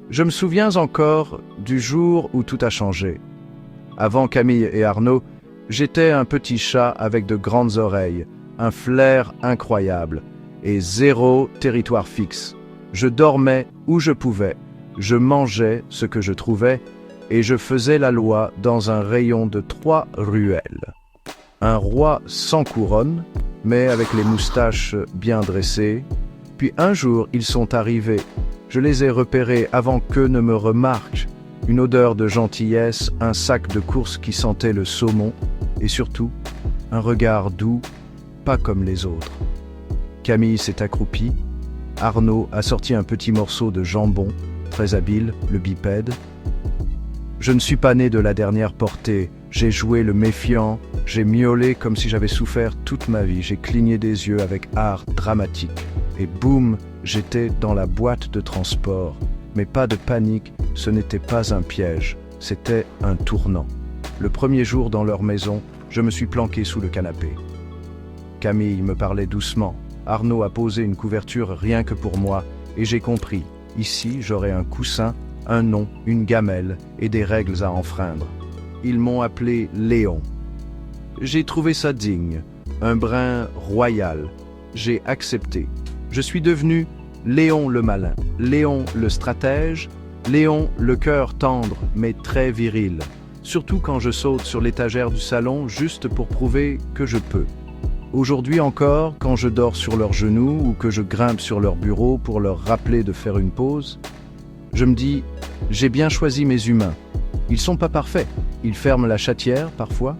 Je me souviens encore du jour où tout a changé. Avant Camille et Arnaud, j'étais un petit chat avec de grandes oreilles, un flair incroyable et zéro territoire fixe. Je dormais où je pouvais, je mangeais ce que je trouvais et je faisais la loi dans un rayon de 3 ruelles. Un roi sans couronne, mais avec les moustaches bien dressées. Puis un jour, ils sont arrivés. Je les ai repérés avant qu'eux ne me remarquent. Une odeur de gentillesse, un sac de course qui sentait le saumon, et surtout, un regard doux, pas comme les autres. Camille s'est accroupie. Arnaud a sorti un petit morceau de jambon, très habile, le bipède. Je ne suis pas né de la dernière portée. J'ai joué le méfiant, j'ai miaulé comme si j'avais souffert toute ma vie. J'ai cligné des yeux avec art dramatique. Et boum, j'étais dans la boîte de transport. Mais pas de panique, ce n'était pas un piège, c'était un tournant. Le premier jour dans leur maison, je me suis planqué sous le canapé. Camille me parlait doucement. Arnaud a posé une couverture rien que pour moi, et j'ai compris. Ici, j'aurai un coussin, un nom, une gamelle et des règles à enfreindre. Ils m'ont appelé Léon. J'ai trouvé ça digne, un brin royal. J'ai accepté. Je suis devenu Léon le malin, Léon le stratège, Léon le cœur tendre mais très viril. Surtout quand je saute sur l'étagère du salon juste pour prouver que je peux. Aujourd'hui encore, quand je dors sur leurs genoux ou que je grimpe sur leur bureau pour leur rappeler de faire une pause, je me dis, j'ai bien choisi mes humains. Ils sont pas parfaits, ils ferment la chatière parfois,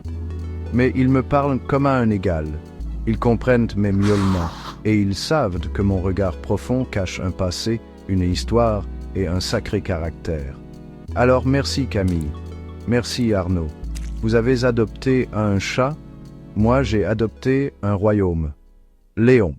mais ils me parlent comme à un égal. Ils comprennent mes miaulements et ils savent que mon regard profond cache un passé, une histoire et un sacré caractère. Alors merci Camille, merci Arnaud. Vous avez adopté un chat, moi j'ai adopté un royaume. Léon.